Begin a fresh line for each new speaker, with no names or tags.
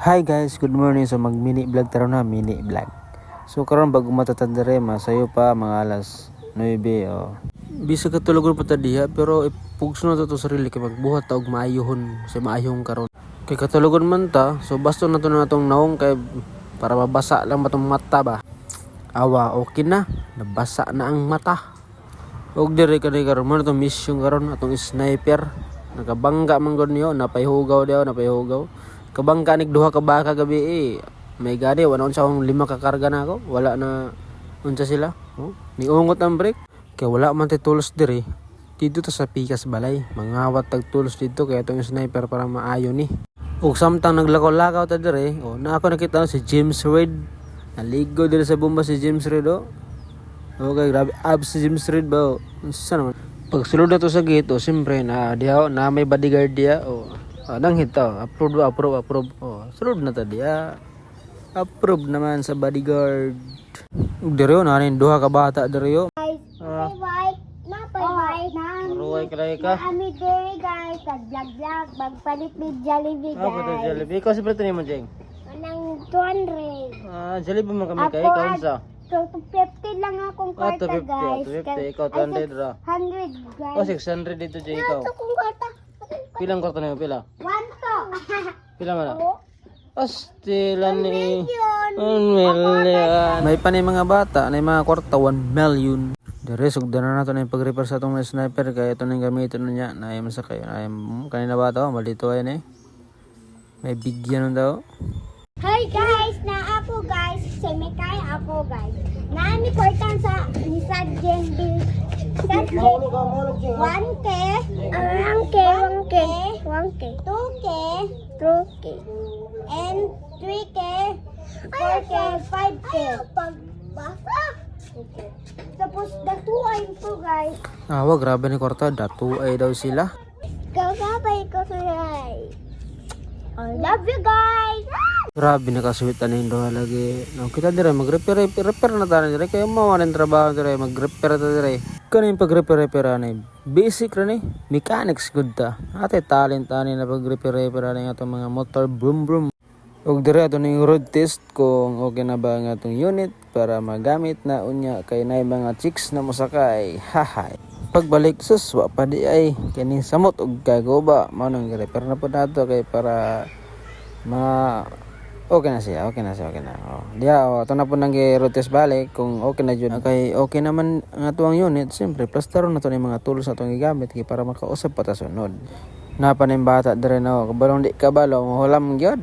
Hi guys, good morning. So mag mini vlog taro na, mini vlog. So karon bago matatandere masayo pa mga alas 9 oh. Bisa katulog pa ta diha pero ipugso na to sarili kay magbuhat ta og maayohon sa maayong karon. Kay katulugon man ta, so basto na to natong naong kay para mabasa lang matong mata ba. Awa, okay na. Nabasa na ang mata. Og dire kani karon mo to mission karon atong sniper. Nakabangga man gud niyo, napayhugaw daw, napayhugaw. Kabangga nig duha ka baka gabi may gani wala unsa akong 5 ka karga na ako, wala na unsa sila. Oh, ni ungot ang break kay wala man tay tools dire. Dito ta sa pikas balay, mangawat tag tools dito kay atong sniper para maayo ni. Og samtang naglakaw-lakaw ta dire, oh na ako nakita si James Reid. Naligo dire sa bomba si James Reid oh. Okay, grabe abs si James Reid ba. Unsa naman? Pag sulod na to sa gate, siyempre na diha na may bodyguard dia nang hito, approve. Sulod na ta dia. Approve naman sa bodyguard. Dire na rin duha ka bata dire
Bye.
Maruway ka.
Ami day guys, vlog magpalit ni Jollibee guys.
Pwede Jollibee. Ikaw si Preto ni mo, Jeng?
Anang 200.
Jollibee man kami kay ikaw sa.
So 250 lang akong kwarta
250,
guys.
250, ikaw 200 ra.
100 guys.
600 dito, Jeng, ikaw.
Ito kong kwarta.
Pilang kwarta na yun, pila?
1 to.
Pila man na?
Oo.
Astilan ni
Million.
1 million. May pa ni mga bata, na mga kwarta 1 million. Dire sugdan na nato na yung pag-repair sa itong sniper kaya ito na yung gamitin niya na ayaw masakay. Kanina bata malito ayan may bigyan nun daw.
Hi guys, na ako guys. Semekay ako guys. Naami kwartan sa ni Sadjen Bill. 1K, 1K, 2K, and 3K, 4K, 5K. Pagbasa. Tapos datuay ito guys.
Wag grabe ni kwarta, datuay daw sila.
Gagabay ko guys. I love you guys.
Grabe nakasweet aning doha lagi. No, kita dire mag-repair na tayo dire kay mao man trabaho dire mag-repair ta dire. Kaning pag-repair ani basic ra ni, mechanics good ta. Ate talent ani na pag-repair ani atong mga motor brum brum. Og dire ato ning road test kung okay na ba ang atong unit para magamit na unya kay nay mga chicks na mosakay. Hahay. Pagbalik suswa pa di ay kini samot og kagoba mao nang repair na pud nato kay para okay na siya. Oh. Diya ato na pud nang road test balik kung okay na jud kay okay naman ang atong unit. Siyempre plastaron na to ni mga tools na atong gigamit kay para makausap pa ta sunod. Napaning bata dire na kabalong di kabalo mahulam gyud.